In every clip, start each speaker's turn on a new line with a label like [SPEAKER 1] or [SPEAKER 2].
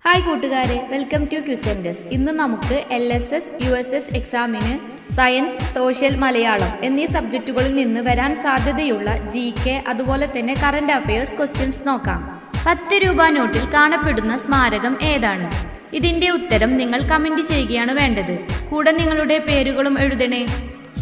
[SPEAKER 1] Hi കൂട്ടുകാരെ, welcome to ക്വിസൻഡസ്. ഇന്ന് നമുക്ക് LSS USS എക്സാമിന് സയൻസ്, സോഷ്യൽ, മലയാളം എന്നീ സബ്ജക്റ്റുകളിൽ നിന്ന് വരാൻ സാധ്യതയുള്ള GK അതുപോലെ തന്നെ കറന്റ് അഫയേഴ്സ് ക്വസ്റ്റ്യൻസ് നോക്കാം. 10 രൂപ നോട്ടിൽ കാണപ്പെടുന്ന സ്മാരകം ഏതാണ്? ഇതിന്റെ ഉത്തരം നിങ്ങൾ കമന്റ് ചെയ്യുകയാണ് വേണ്ടത്. കൂടെ നിങ്ങളുടെ പേരുകളും എഴുതണേ.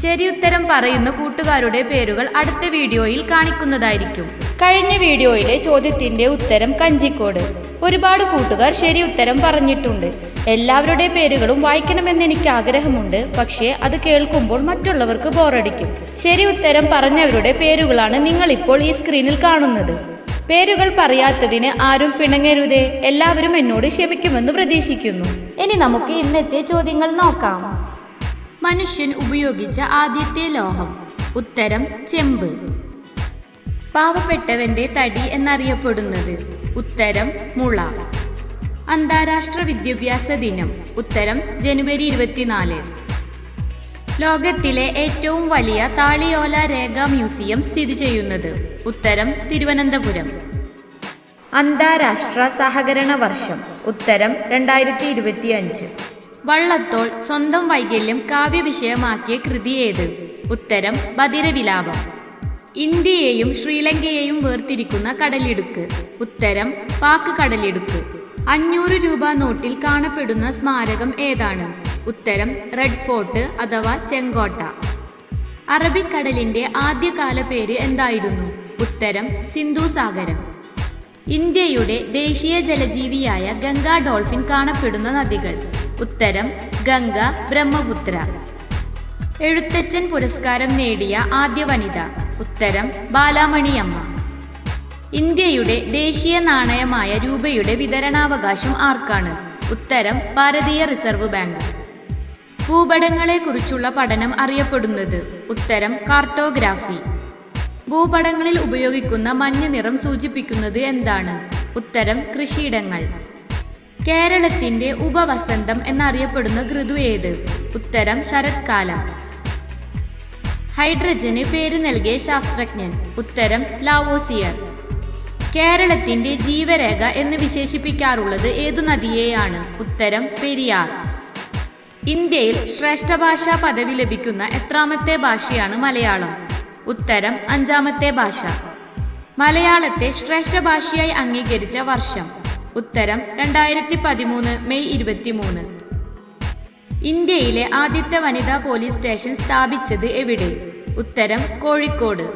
[SPEAKER 1] ശരി ഉത്തരം പറയുന്ന കൂട്ടുകാരുടെ പേരുകൾ അടുത്ത വീഡിയോയിൽ കാണിക്കുന്നതായിരിക്കും. കഴിഞ്ഞ വീഡിയോയിലെ ചോദ്യത്തിന്റെ ഉത്തരം കഞ്ചിക്കോട്. ഒരുപാട് കൂട്ടുകാർ ശരി ഉത്തരം പറഞ്ഞിട്ടുണ്ട്. എല്ലാവരുടെ പേരുകളും വായിക്കണമെന്ന് എനിക്ക് ആഗ്രഹമുണ്ട്, പക്ഷേ അത് കേൾക്കുമ്പോൾ മറ്റുള്ളവർക്ക് ബോറടിക്കും. ശരി ഉത്തരം പറഞ്ഞവരുടെ പേരുകളാണ് നിങ്ങൾ ഇപ്പോൾ ഈ സ്ക്രീനിൽ കാണുന്നത്. പേരുകൾ പറയാത്തതിന് ആരും പിണങ്ങരുതേ. എല്ലാവരും എന്നോട് ക്ഷമിക്കുമെന്ന് പ്രതീക്ഷിക്കുന്നു. ഇനി നമുക്ക് ഇന്നത്തെ ചോദ്യങ്ങൾ നോക്കാം. മനുഷ്യൻ ഉപയോഗിച്ച ആദ്യത്തെ ലോഹം? ഉത്തരം ചെമ്പ്. പാവപ്പെട്ടവന്റെ തടി എന്നറിയപ്പെടുന്നത്? ഉത്തരം മുള. അന്താരാഷ്ട്ര വിദ്യാഭ്യാസ ദിനം? ഉത്തരം ജനുവരി 24. ലോകത്തിലെ ഏറ്റവും വലിയ താളിയോല രേഖാ മ്യൂസിയം സ്ഥിതി ചെയ്യുന്നത്? ഉത്തരം തിരുവനന്തപുരം. അന്താരാഷ്ട്ര സഹകരണ വർഷം? ഉത്തരം 2025. വള്ളത്തോൾ സ്വന്തം വൈകല്യം കാവ്യവിഷയമാക്കിയ കൃതി ഏത്? ഉത്തരം ബദിരവിലാപം. ഇന്ത്യയെയും ശ്രീലങ്കയെയും വേർതിരിക്കുന്ന കടലിടുക്ക്? ഉത്തരം പാക്ക് കടലിടുക്ക്. 500 രൂപ നോട്ടിൽ കാണപ്പെടുന്ന സ്മാരകം ഏതാണ്? ഉത്തരം റെഡ് ഫോർട്ട് അഥവാ ചെങ്കോട്ട. അറബിക്കടലിന്റെ ആദ്യകാല പേര് എന്തായിരുന്നു? ഉത്തരം സിന്ധു സാഗരം. ഇന്ത്യയുടെ ദേശീയ ജലജീവിയായ ഗംഗാ ഡോൾഫിൻ കാണപ്പെടുന്ന നദികൾ? ഉത്തരം ഗംഗ, ബ്രഹ്മപുത്ര. എഴുത്തച്ഛൻ പുരസ്കാരം നേടിയ ആദ്യ വനിത? ഉത്തരം ബാലാമണിയമ്മ. ഇന്ത്യയുടെ ദേശീയ നാണയമായ രൂപയുടെ വിതരണാവകാശം ആർക്കാണ്? ഉത്തരം ഭാരതീയ റിസർവ് ബാങ്ക്. ഭൂപടങ്ങളെ കുറിച്ചുള്ള പഠനം അറിയപ്പെടുന്നത്? ഉത്തരം കാർട്ടോഗ്രാഫി. ഭൂപടങ്ങളിൽ ഉപയോഗിക്കുന്ന മഞ്ഞ നിറം സൂചിപ്പിക്കുന്നത് എന്താണ്? ഉത്തരം കൃഷിയിടങ്ങൾ. കേരളത്തിന്റെ ഉപവസന്തം എന്നറിയപ്പെടുന്ന ഋതു ഏത്? ഉത്തരം ശരത്കാലം. ഹൈഡ്രജന് പേര് നൽകിയ ശാസ്ത്രജ്ഞൻ? ഉത്തരം ലാവോസിയർ. കേരളത്തിന്റെ ജീവരേഖ എന്ന് വിശേഷിപ്പിക്കാറുള്ളത് ഏതു നദിയെയാണ്? ഉത്തരം പെരിയാർ. ഇന്ത്യയിൽ ശ്രേഷ്ഠ ഭാഷാ പദവി ലഭിക്കുന്ന എത്രാമത്തെ ഭാഷയാണ് മലയാളം? ഉത്തരം 5ാമത്തെ ഭാഷ. മലയാളത്തെ ശ്രേഷ്ഠ ഭാഷയായി അംഗീകരിച്ച വർഷം? ഉത്തരം 2013 മെയ് 23. ഇന്ത്യയിലെ ആദ്യത്തെ വനിതാ പോലീസ് സ്റ്റേഷൻ സ്ഥാപിച്ചത് എവിടെ? ഉത്തരം കോഴിക്കോട്.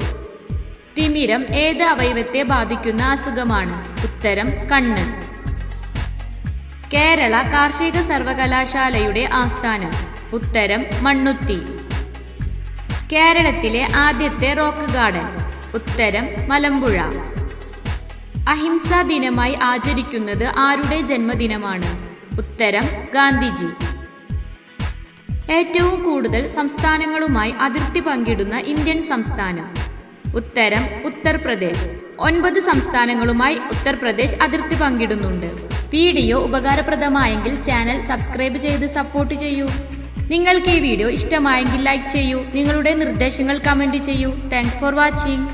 [SPEAKER 1] തിമിരം ഏത് അവയവത്തെ ബാധിക്കുന്ന അസുഖമാണ്? ഉത്തരം കണ്ണ്. കേരള കാർഷിക സർവകലാശാലയുടെ ആസ്ഥാനം? ഉത്തരം മണ്ണുത്തി. കേരളത്തിലെ ആദ്യത്തെ റോക്ക് ഗാർഡൻ? ഉത്തരം മലമ്പുഴ. അഹിംസാ ദിനമായി ആചരിക്കുന്നത് ആരുടെ ജന്മദിനമാണ്? ഉത്തരം ഗാന്ധിജി. ഏറ്റവും കൂടുതൽ സംസ്ഥാനങ്ങളുമായി അതിർത്തി പങ്കിടുന്ന ഇന്ത്യൻ സംസ്ഥാനം? ഉത്തരം ഉത്തർപ്രദേശ്. 9 സംസ്ഥാനങ്ങളുമായി ഉത്തർപ്രദേശ് അതിർത്തി പങ്കിടുന്നുണ്ട്. വീഡിയോ ഉപകാരപ്രദമായെങ്കിൽ ചാനൽ സബ്സ്ക്രൈബ് ചെയ്ത് സപ്പോർട്ട് ചെയ്യൂ. നിങ്ങൾക്ക് ഈ വീഡിയോ ഇഷ്ടമായെങ്കിൽ ലൈക്ക് ചെയ്യൂ. നിങ്ങളുടെ നിർദ്ദേശങ്ങൾ കമന്റ് ചെയ്യൂ. Thanks for watching.